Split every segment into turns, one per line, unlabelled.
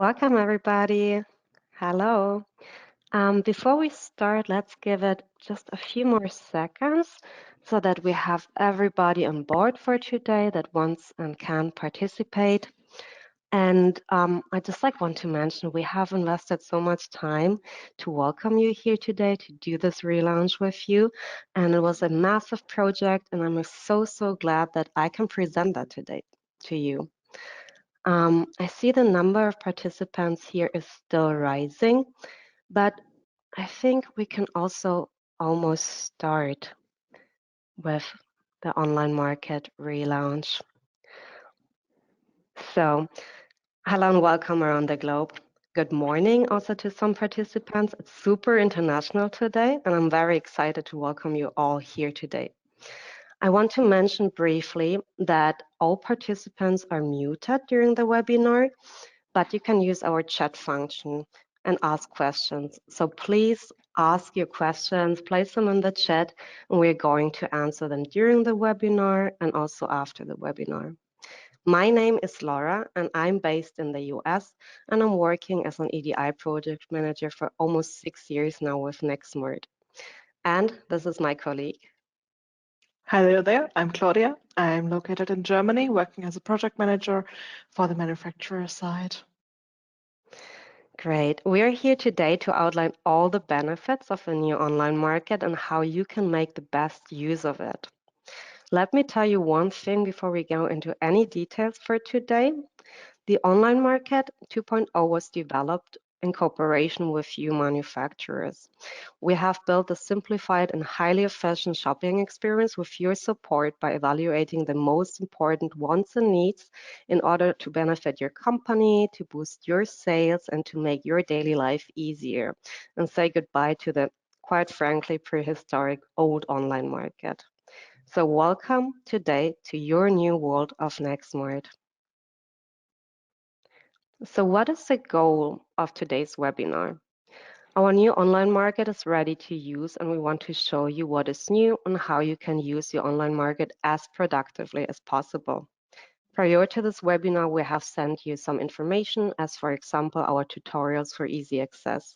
Welcome, everybody. Hello. Before we start, let's give it just a few more seconds so that we have everybody on board for today that wants and can participate. And I just want to mention we have invested so much time to welcome you here today to do this relaunch with you. And it was a massive project, and I'm so glad that I can present that today to you. I see the number of participants here is still rising, but I think we can also almost start with the online market relaunch. So, hello and welcome around the globe. Good morning also to some participants. It's super international today, and I'm very excited to welcome you all here today. I want to mention briefly that all participants are muted during the webinar, but you can use our chat function and ask questions. So please ask your questions, place them in the chat, and we're going to answer them during the webinar and also after the webinar. My name is Laura, and I'm based in the US, and I'm working as an EDI project manager for almost 6 years now with nexmart. And this is my colleague.
Hello there, I'm Claudia. I'm located in Germany, working as a project manager for the manufacturer side.
Great. We are here today to outline all the benefits of the new online market and how you can make the best use of it. Let me tell you one thing before we go into any details for today. The online market 2.0 was developed in cooperation with few manufacturers. We have built a simplified and highly efficient shopping experience with your support by evaluating the most important wants and needs in order to benefit your company, to boost your sales, and to make your daily life easier, and say goodbye to the, quite frankly, prehistoric old online market. So welcome today to your new world of nexmart. So what is the goal of today's webinar? Our new online market is ready to use, and we want to show you what is new and how you can use your online market as productively as possible. Prior to this webinar, we have sent you some information, as for example, our tutorials for easy access.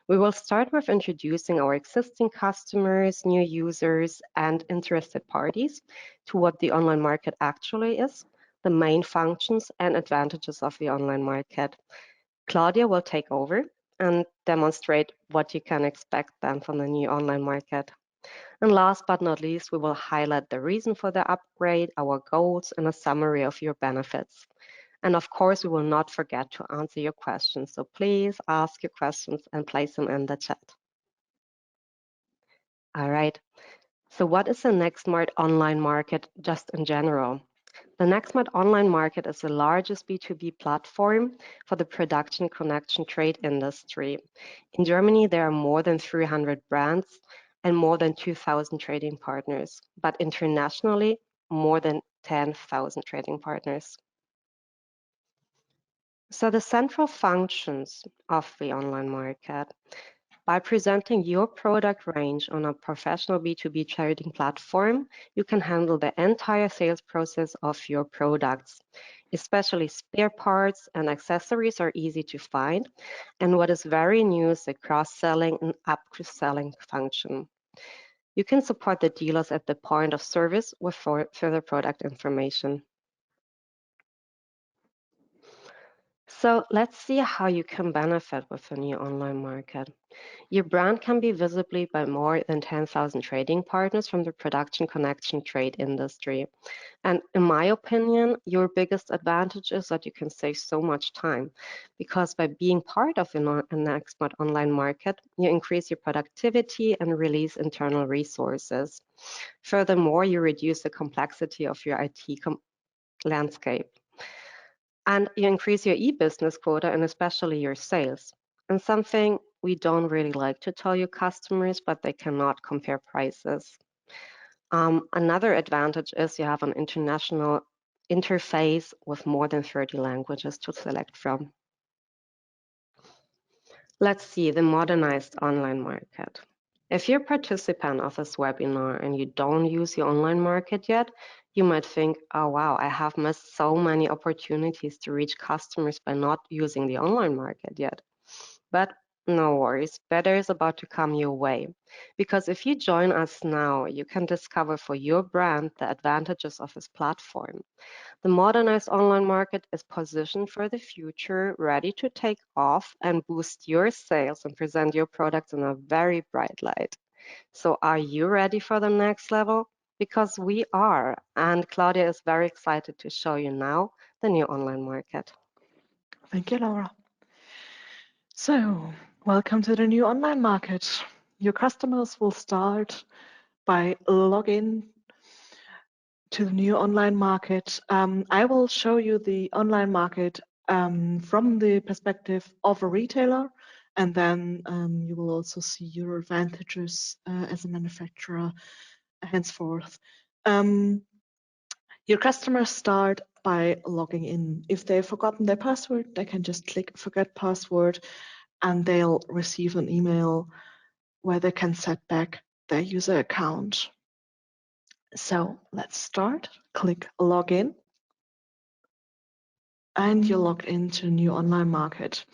We will start with introducing our existing customers, new users, and interested parties to what the online market actually is, the main functions and advantages of the online market. Claudia will take over and demonstrate what you can expect then from the new online market. And last but not least, we will highlight the reason for the upgrade, our goals, and a summary of your benefits. And of course, we will not forget to answer your questions. So please ask your questions and place them in the chat. All right. So what is the nexmart online market just in general? The nexmart online market is the largest B2B platform for the production connection trade industry. In Germany, there are more than 300 brands and more than 2,000 trading partners, but internationally, more than 10,000 trading partners. So the central functions of the online market. By presenting your product range on a professional B2B trading platform, you can handle the entire sales process of your products. Especially spare parts and accessories are easy to find. And what is very new is the cross-selling and up-selling function. You can support the dealers at the point of service with further product information. So let's see how you can benefit with the new online market. Your brand can be visible by more than 10,000 trading partners from the production connection trade industry. And in my opinion, your biggest advantage is that you can save so much time because by being part of an expert online market, you increase your productivity and release internal resources. Furthermore, you reduce the complexity of your IT landscape. And you increase your e-business quota and especially your sales. And something we don't really like to tell your customers, but they cannot compare prices. Another advantage is you have an international interface with more than 30 languages to select from. Let's see the modernized online market. If you're a participant of this webinar and you don't use your online market yet, You might think, oh wow, I have missed so many opportunities to reach customers by not using the online market yet. But no worries, better is about to come your way. Because if you join us now, you can discover for your brand the advantages of this platform. The modernized online market is positioned for the future, ready to take off and boost your sales and present your products in a very bright light. So, are you ready for the next level? Because we are, and Claudia is very excited to show you now the new online market.
Thank you, Laura. So, welcome to the new online market. Your customers will start by logging to the new online market. I will show you the online market from the perspective of a retailer, and then you will also see your advantages as a manufacturer henceforth. Um, your customers start by logging in. If they've forgotten their password, they can just click Forget Password, and they'll receive an email where they can set back their user account. So let's start. Click Login, and you're logged into a new online market.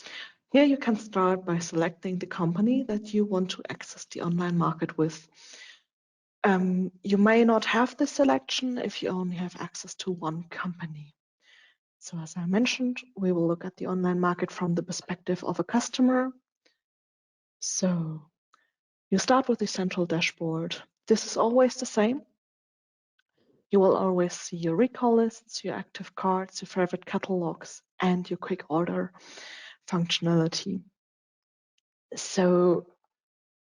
Here you can start by selecting the company that you want to access the online market with. You may not have this selection if you only have access to one company. So as I mentioned, we will look at the online market from the perspective of a customer. So you start with the central dashboard. This is always the same. You will always see your recall lists, your active cards, your favorite catalogs, and your quick order functionality. So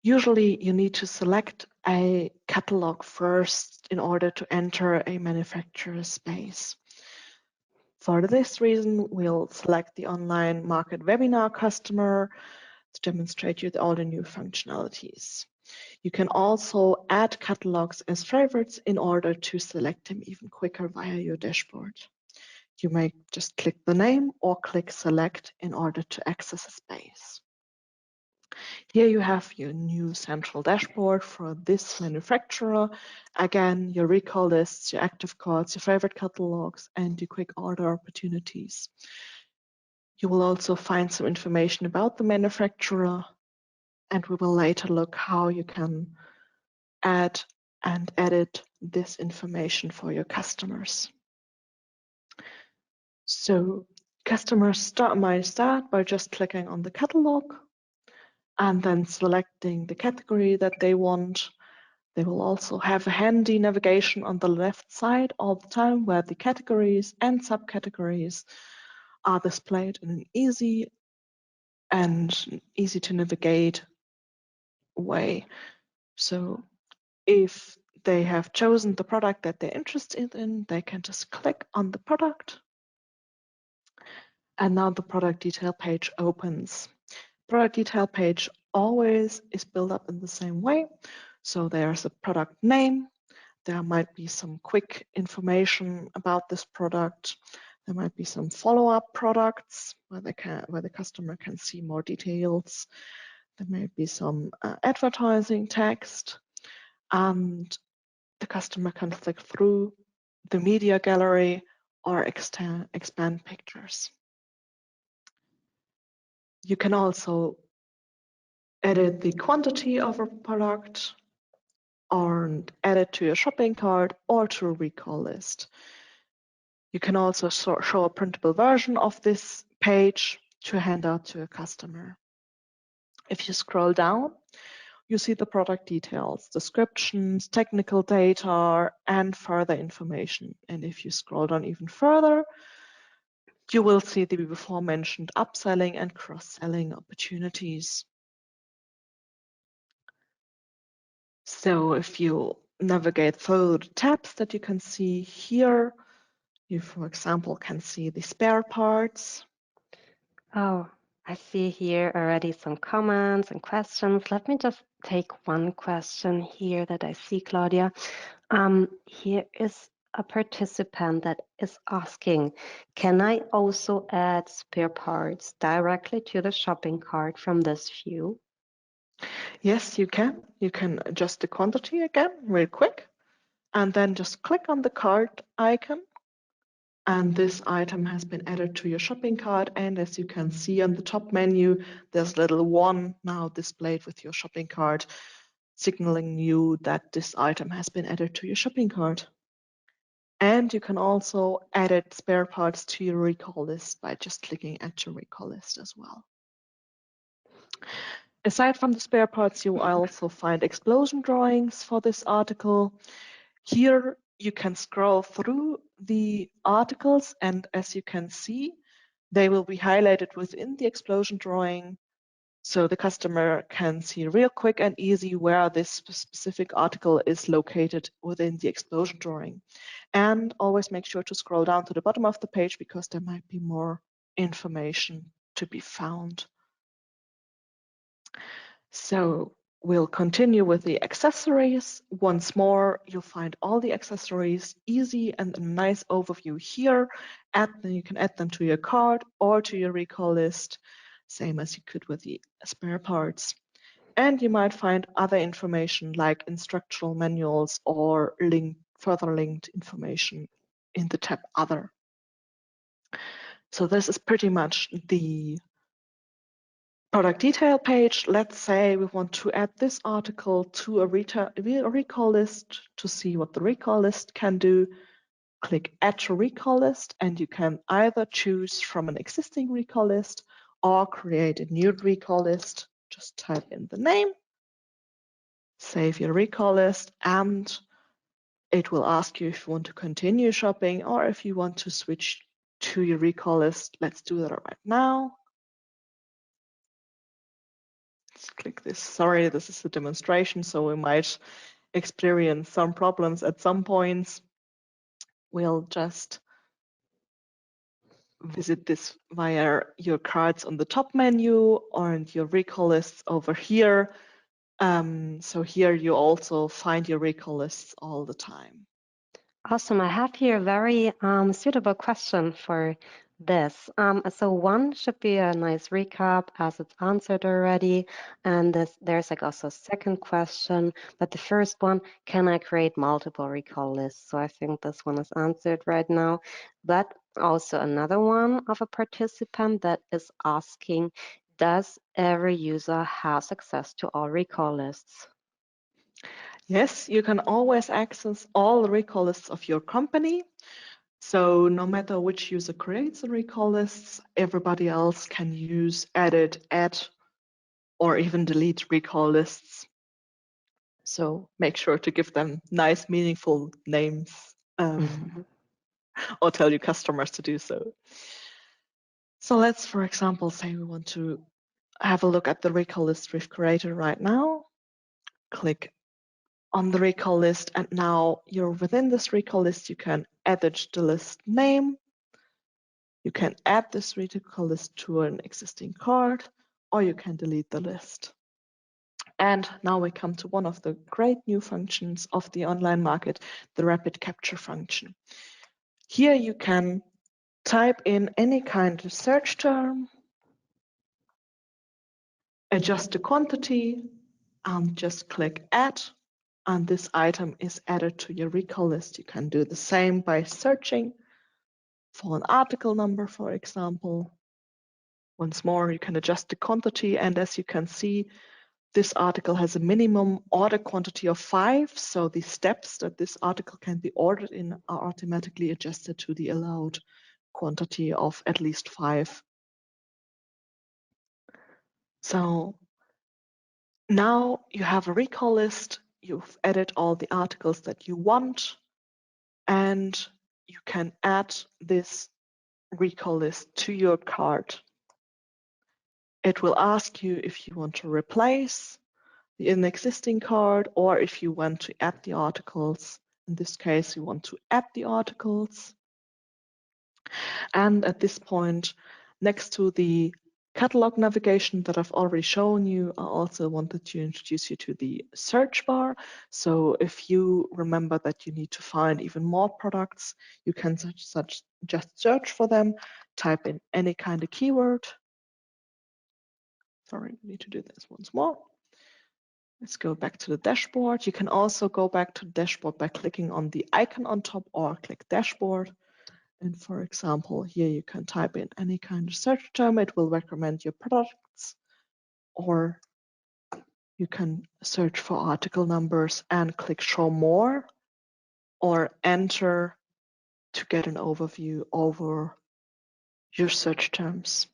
usually you need to select a catalog first in order to enter a manufacturer space. For this reason, we'll select the online market webinar customer to demonstrate you all the new functionalities. You can also add catalogs as favorites in order to select them even quicker via your dashboard. You may just click the name or click select in order to access a space. Here you have your new central dashboard for this manufacturer. Again, your recall lists, your active cards, your favorite catalogs, and your quick order opportunities. You will also find some information about the manufacturer, and we will later look how you can add and edit this information for your customers. So customers might start by just clicking on the catalog and then selecting the category that they want. They will also have a handy navigation on the left side all the time where the categories and subcategories are displayed in an easy to navigate way. So if they have chosen the product that they're interested in, they can just click on the product, and now the product detail page opens. Product detail page always is built up in the same way. So there's a product name. There might be some quick information about this product. There might be some follow-up products where the customer can see more details. There may be some advertising text, and the customer can click through the media gallery or expand pictures. You can also edit the quantity of a product or add it to your shopping cart or to a recall list. You can also show a printable version of this page to hand out to a customer. If you scroll down, you see the product details, descriptions, technical data, and further information. And if you scroll down even further, you will see the before mentioned upselling and cross-selling opportunities. So if you navigate through the tabs that you can see here, you, for example, can see the spare parts.
Oh, I see here already some comments and questions. Let me just take one question here that I see, Claudia. Here is a participant that is asking, can I also add spare parts directly to the shopping cart from this view?
Yes, you can. You can adjust the quantity again real quick. and then just click on the cart icon, and this item has been added to your shopping cart. And as you can see on the top menu, there's a little one now displayed with your shopping cart, signaling you that this item has been added to your shopping cart. And you can also edit spare parts to your recall list by just clicking Add to Recall List as well. Aside from the spare parts, you will also find explosion drawings for this article. Here you can scroll through the articles, and as you can see, they will be highlighted within the explosion drawing, so the customer can see real quick and easy where this specific article is located within the explosion drawing. And always make sure to scroll down to the bottom of the page because there might be more information to be found. So we'll continue with the accessories. Once more, you'll find all the accessories easy and a nice overview here. You can add them to your cart or to your recall list, same as you could with the spare parts. And you might find other information like instructional manuals or further linked information in the tab Other. So this is pretty much the product detail page. Let's say we want to add this article to a recall list to see what the recall list can do. Click Add to Recall List, and you can either choose from an existing recall list or create a new recall list. Just type in the name, save your recall list, and it will ask you if you want to continue shopping or if you want to switch to your recall list. Let's do that right now. Let's click this. Sorry, this is a demonstration, so we might experience some problems at some points. We'll just visit this via your cards on the top menu or your recall lists over here. So here you also find your recall lists all the time.
Awesome. I have here a very suitable question for this. So one should be a nice recap as it's answered already. And there's like also a second question. But the first one, can I create multiple recall lists? So I think this one is answered right now. But also another one of a participant that is asking, does every user have access to all recall lists?
Yes, you can always access all the recall lists of your company. So no matter which user creates the recall lists, everybody else can use, edit, add, or even delete recall lists. So make sure to give them nice, meaningful names, or tell your customers to do so. So let's, for example, say we want to have a look at the recall list we've created right now. Click on the recall list, and now you're within this recall list. You can edit the list name. You can add this recall list to an existing card, or you can delete the list. And now we come to one of the great new functions of the online market, the rapid capture function. Here you can type in any kind of search term, adjust the quantity, and just click Add, and this item is added to your recall list. You can do the same by searching for an article number, for example. Once more, you can adjust the quantity, and as you can see, this article has a minimum order quantity of 5, so the steps that this article can be ordered in are automatically adjusted to the allowed quantity of at least 5. So now you have a recall list, you've added all the articles that you want, and you can add this recall list to your cart. It will ask you if you want to replace an existing card or if you want to add the articles. In this case, you want to add the articles. And at this point, next to the catalog navigation that I've already shown you, I also wanted to introduce you to the search bar. So if you remember that you need to find even more products, you can just search for them, type in any kind of keyword. Sorry, I need to do this once more. Let's go back to the dashboard. You can also go back to the dashboard by clicking on the icon on top or click dashboard. And for example, here you can type in any kind of search term. It will recommend your products, or you can search for article numbers and click show more, or enter to get an overview over your search terms.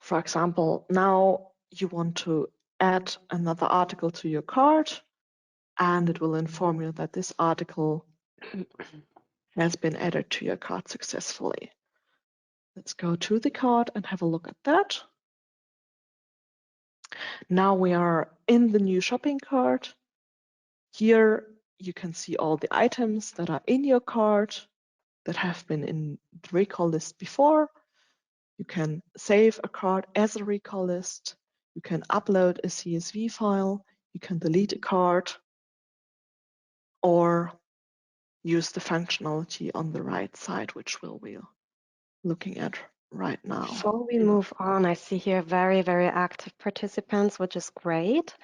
For example, now you want to add another article to your cart, and it will inform you that this article has been added to your cart successfully. Let's go to the cart and have a look at that. Now we are in the new shopping cart. Here you can see all the items that are in your cart that have been in the recall list before. You can save a cart as a recall list. You can upload a CSV file. You can delete a cart or use the functionality on the right side, which we'll be looking at right now.
Before we move on, I see here very, very active participants, which is great.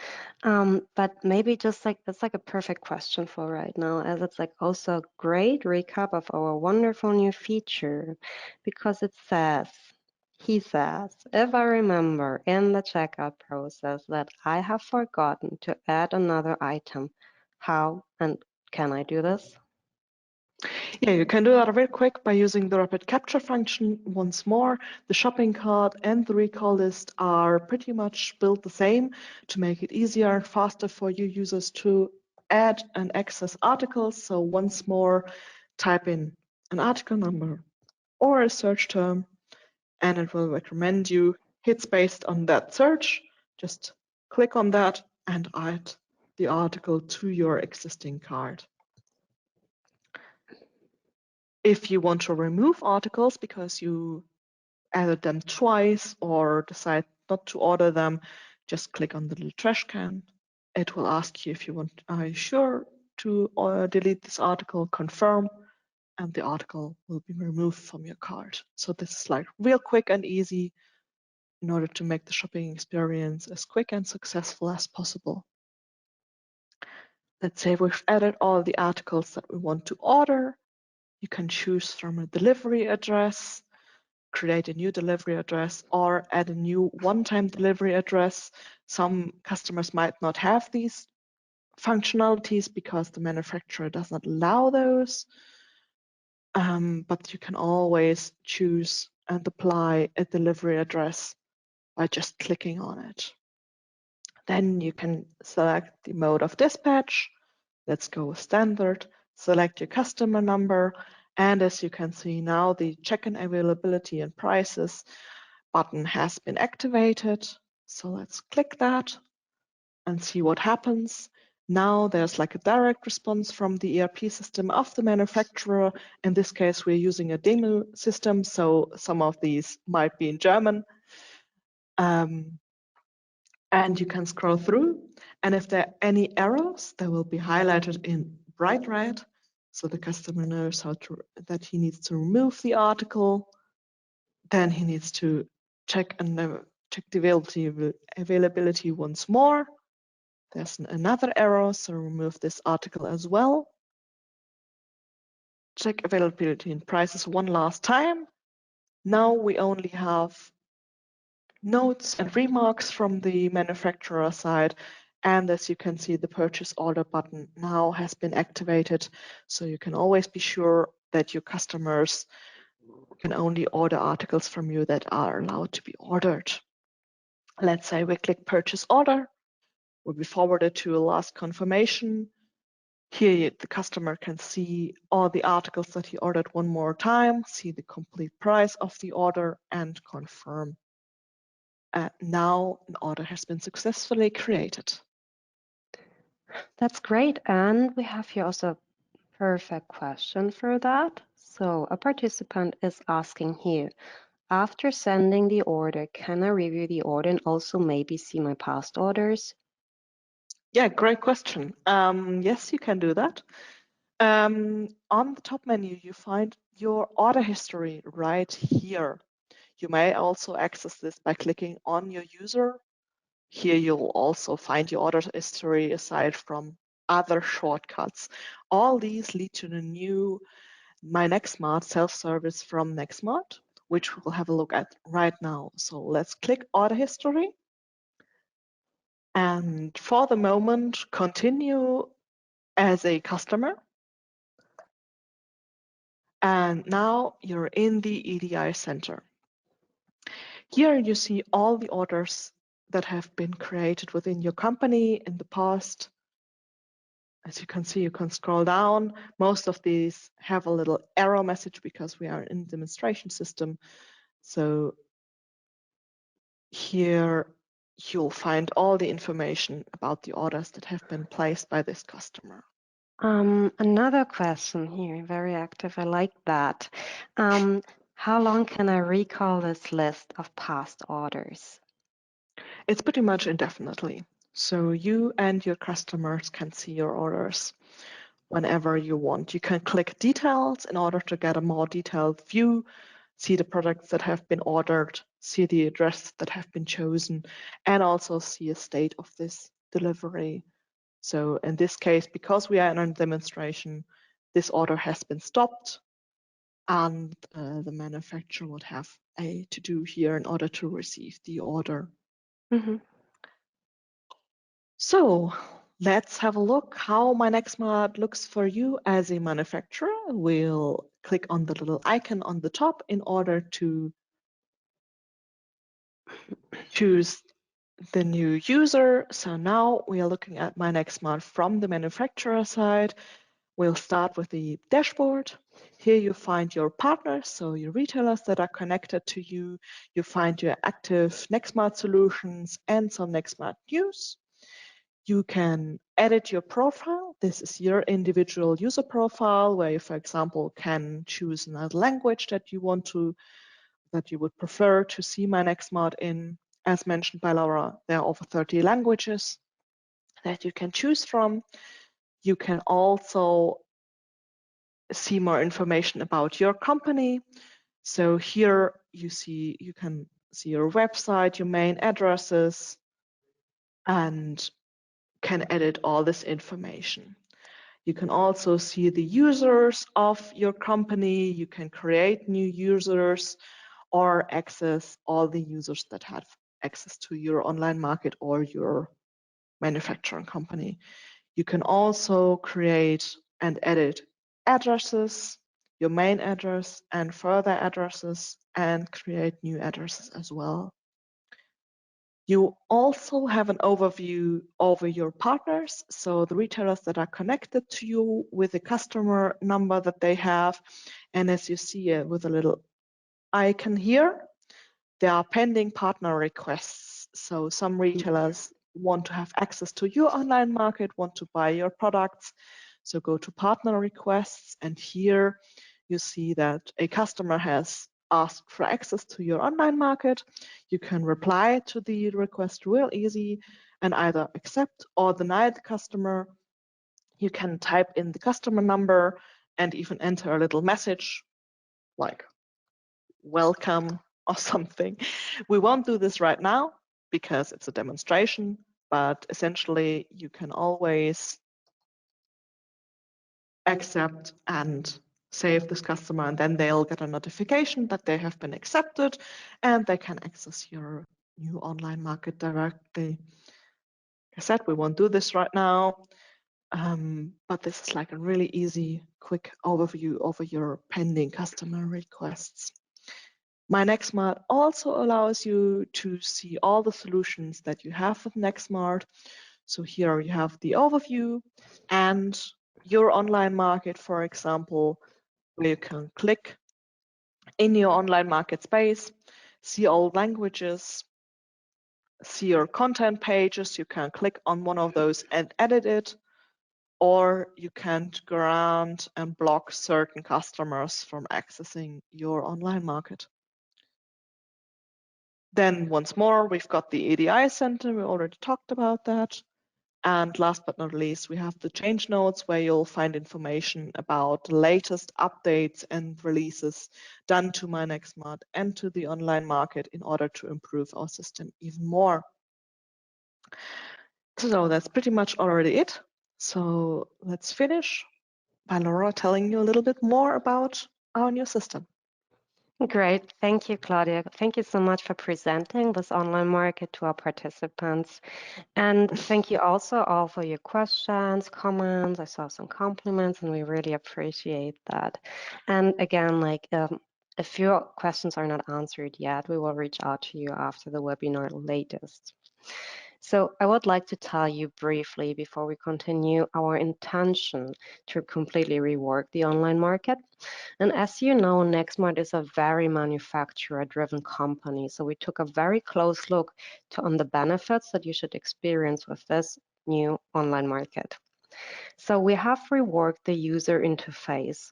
But maybe just like that's like a perfect question for right now, as it's like also a great recap of our wonderful new feature, because it says, he says, if I remember in the checkout process that I have forgotten to add another item, how and can I do this?
Yeah, you can do that real quick by using the rapid capture function once more. The shopping cart and the recall list are pretty much built the same to make it easier and faster for you users to add and access articles. So once more, type in an article number or a search term, and it will recommend you hits based on that search. Just click on that and add the article to your existing cart. If you want to remove articles because you added them twice or decide not to order them, just click on the little trash can. It will ask you if you want, are you sure to delete this article, confirm, and the article will be removed from your cart. So this is like real quick and easy in order to make the shopping experience as quick and successful as possible. Let's say we've added all the articles that we want to order. You can choose from a delivery address, create a new delivery address, or add a new one-time delivery address. Some customers might not have these functionalities because the manufacturer does not allow those. But you can always choose and apply a delivery address by just clicking on it. Then you can select the mode of dispatch. Let's go with standard. Select your customer number. And as you can see now, the check-in availability and prices button has been activated. So let's click that and see what happens. Now there's like a direct response from the ERP system of the manufacturer. In this case, we're using a demo system, so some of these might be in German. And you can scroll through, and if there are any errors, they will be highlighted in bright red, so the customer knows that he needs to remove the article. Then he needs to check the availability once more. There's another error, so remove this article as well. Check availability and prices one last time. Now we only have notes and remarks from the manufacturer side. And as you can see, the purchase order button now has been activated. So you can always be sure that your customers can only order articles from you that are allowed to be ordered. Let's say we click purchase order, will be forwarded to a last confirmation. Here the customer can see all the articles that he ordered one more time, see the complete price of the order, and confirm. Now an order has been successfully created.
That's great. And we have here also a perfect question for that. So a participant is asking here, after sending the order, can I review the order and also maybe see my past orders?
Yeah, great question. Yes, you can do that. On the top menu, you find your order history right here. You may also access this by clicking on your user Here you'll also find your order history aside from other shortcuts. All these lead to the new My nexmart self-service from nexmart, which we'll have a look at right now. So let's click order history. And for the moment, continue as a customer. And now you're in the EDI center. Here you see all the orders that have been created within your company in the past. As you can see, you can scroll down. Most of these have a little error message because we are in the demonstration system. So here you'll find all the information about the orders that have been placed by this customer.
Another question here, very active. I like that. Um, how long can I recall this list of past orders?
It's pretty much indefinitely. So you and your customers can see your orders whenever you want. You can click details in order to get a more detailed view, see the products that have been ordered, see the address that have been chosen, and also see a state of this delivery. So in this case, because we are in a demonstration, this order has been stopped and the manufacturer would have a to-do here in order to receive the order.
Mm-hmm.
So let's have a look how my nexmart looks for you as a manufacturer. We'll click on the little icon on the top in order to choose the new user. So now we are looking at my nexmart from the manufacturer side. We'll start with the dashboard. Here you find your partners, so your retailers that are connected to you. You find your active nexmart solutions and some nexmart news. You can edit your profile. This is your individual user profile where you, for example, can choose another language that you would prefer to see my nexmart in. As mentioned by Laura, there are over 30 languages that you can choose from. You can also see more information about your company. So here you can see your website, your main addresses, and can edit all this information. You can also see the users of your company. You can create new users or access all the users that have access to your online market or your manufacturing company. You can also create and edit addresses, your main address and further addresses, and create new addresses as well. You also have an overview over your partners, so the retailers that are connected to you with the customer number that they have. And as you see with a little icon here, there are pending partner requests. So some retailers want to have access to your online market, want to buy your products. So go to partner requests, and here you see that a customer has asked for access to your online market. You can reply to the request real easy and either accept or deny the customer. You can type in the customer number and even enter a little message like welcome or something. We won't do this right now because it's a demonstration, but essentially you can always accept and save this customer, and then they'll get a notification that they have been accepted and they can access your new online market directly. Like I said, we won't do this right now, but this is like a really easy, quick overview over your pending customer requests. My nexmart also allows you to see all the solutions that you have with nexmart. So here you have the overview and your online market, for example, where you can click in your online market space, see all languages, see your content pages. You can click on one of those and edit it, or you can grant and block certain customers from accessing your online market. Then once more, we've got the EDI center. We already talked about that. And last but not least, we have the change notes where you'll find information about the latest updates and releases done to my nexmart and to the online market in order to improve our system even more. So that's pretty much already it. So let's finish by Laura telling you a little bit more about our new system.
Great. Thank you, Claudia. Thank you so much for presenting this online market to our participants. And thank you also all for your questions, comments. I saw some compliments, and we really appreciate that. And again, if your questions are not answered yet, we will reach out to you after the webinar latest. So I would like to tell you briefly before we continue our intention to completely rework the online market. And as you know, nexmart is a very manufacturer-driven company. So we took a very close look on the benefits that you should experience with this new online market. So we have reworked the user interface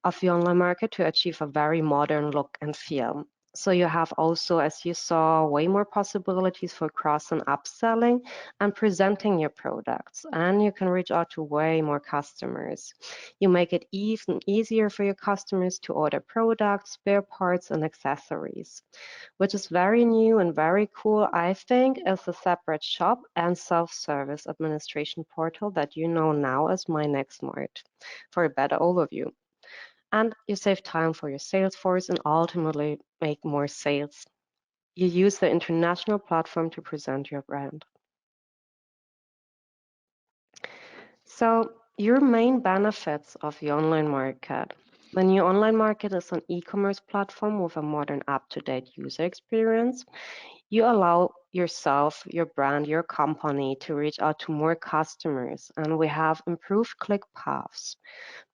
of the online market to achieve a very modern look and feel. So you have also, as you saw, way more possibilities for cross and upselling and presenting your products. And you can reach out to way more customers. You make it even easier for your customers to order products, spare parts, and accessories. Which is very new and very cool, I think, is a separate shop and self-service administration portal that you know now as My nexmart for a better overview. And you save time for your sales force and ultimately make more sales. You use the international platform to present your brand. So your main benefits of the online market. The new online market is an e-commerce platform with a modern, up-to-date user experience. You allow yourself, your brand, your company to reach out to more customers, and we have improved click paths,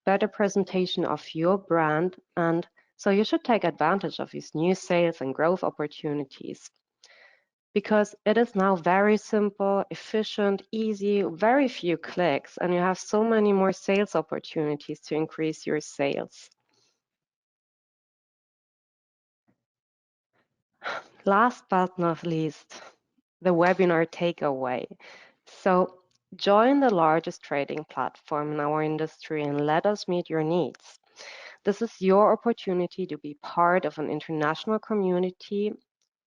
better presentation of your brand, and so you should take advantage of these new sales and growth opportunities because it is now very simple, efficient, easy, very few clicks, and you have so many more sales opportunities to increase your sales. Last but not least, the webinar takeaway. So join the largest trading platform in our industry and let us meet your needs. This is your opportunity to be part of an international community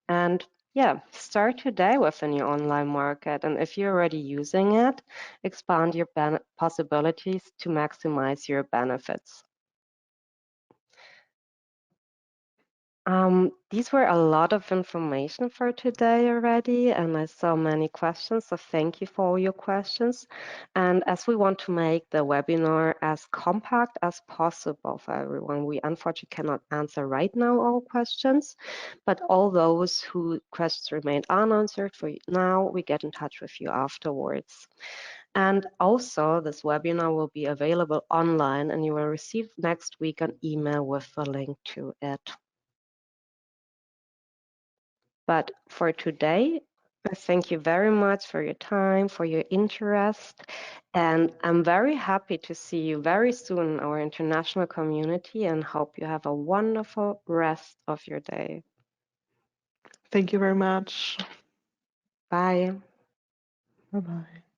and yeah, start today with a new online market. And if you're already using it, expand your possibilities to maximize your benefits. These were a lot of information for today already, and I saw many questions, so thank you for all your questions. And as we want to make the webinar as compact as possible for everyone, we unfortunately cannot answer right now all questions, but all those whose questions remain unanswered for now, we get in touch with you afterwards. And also, this webinar will be available online, and you will receive next week an email with a link to it. But for today, I thank you very much for your time, for your interest, and I'm very happy to see you very soon in our international community and hope you have a wonderful rest of your day.
Thank you very much.
Bye.
Bye bye.